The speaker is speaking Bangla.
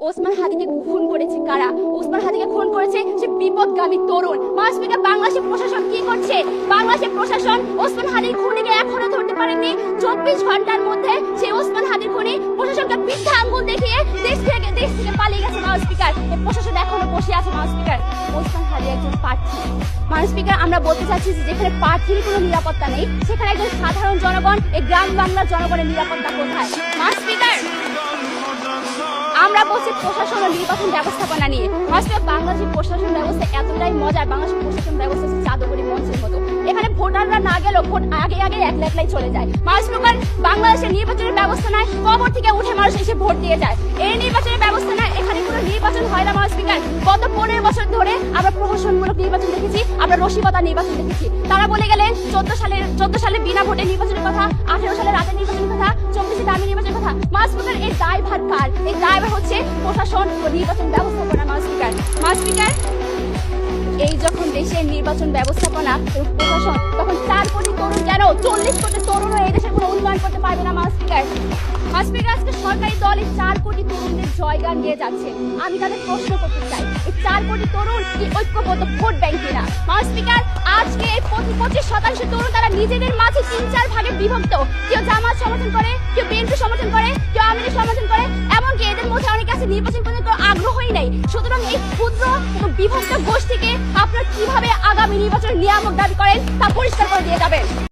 ওসমান হাদিকে খুন করেছে কারা? ওসমান হাদিকে খুন করেছে সে বিপদগামী তরুণ। মাসপিকা বাংলাদেশের প্রশাসন কি করছে? বাংলাদেশের প্রশাসন ওসমান হাদির খুনিকে এখনো ধরতে পারেনি। 24 ঘন্টার মধ্যে সেই ওসমান হাদির খুনি প্রশাসনকে বৃদ্ধা আঙ্গুল দেখিয়ে দেশ থেকে পালিয়ে গেছে। মাসপিকার এই প্রশাসন এখনো বসে আছে। মাসপিকার ওসমান হাদি একজন প্রার্থী। মাসপিকার আমরা বলতে চাচ্ছি যে যেখানে প্রার্থীর কোনো নিরাপত্তা নেই সেখানে একজন সাধারণ জনগণ, এই গ্রাম বাংলার জনগণের নিরাপত্তা কোথায়? মাসপিকার আমরা বলছি প্রশাসন ও নির্বাচন ব্যবস্থাপনা নিয়ে। মাসপিকার বাংলাদেশের প্রশাসন ব্যবস্থা এতটাই মজার, বাংলাদেশের প্রশাসন ব্যবস্থা হচ্ছে জাদুঘরি মঞ্চের মতো। এখানে ভোটাররা না গেলেও ভোট আগে একলাই চলে যায়। মাসপিকার বাংলাদেশের নির্বাচনের ব্যবস্থা নাই, কবর থেকে উঠে মানুষ এসে ভোট দিয়ে যায়। এই নির্বাচনের ব্যবস্থা নাই, এখানে কোনো নির্বাচন হয় না। মাসপিকার গত 15 বছর ধরে আমরা প্রহসনমূলক নির্বাচন দেখেছি, আমরা রসিকতা নির্বাচন দেখেছি। তারা বলে গেলেন 14 সালে বিনা ভোটে নির্বাচনের কথা, 18 সালে রাতের নির্বাচনের কথা, 24 দামি নির্বাচনের কথা। মাসপিকার এই দায়ভার কার? এই দায়ভার হচ্ছে প্রশাসন ও নির্বাচন ব্যবস্থাপনা। মাসপিকার এই যখন দেশের নির্বাচন ব্যবস্থাপনা এবং প্রশাসন, তখন 4 কোটি তরুণ কেন 40 কোটি তরুণও এই দেশের কোনো উন্নয়ন করতে পারবে না। মাসপিকার আজকে সরকারি দল এই 4 কোটি তরুণদের জয়গান নিয়ে যাচ্ছে। আমি তাদের প্রশ্ন করতে চাই, এই 4 কোটি তরুণ কি ঐক্যবদ্ধ ভোট ব্যাংক কিনা? মাসপিকার আজকে এই 25% তরুণ তারা নিজেদের মাঝে 3-4 ভাগে বিভক্ত। কেউ জামাত সমর্থন করে, কেউ বিএনপি সমর্থন করে, কেউ আওয়ামী লীগ সমর্থন করে, এমনকি এদের মধ্যে অনেকে আছে নির্বাচন করতে কোনো আগ্রহই নেই। সুতরাং এই ক্ষুদ্র বিভক্ত গোষ্ঠীকে আপনারা কিভাবে আগামী নির্বাচনের নিয়ামক দাবি করেন তা পরিষ্কার করে দিয়ে যাবেন।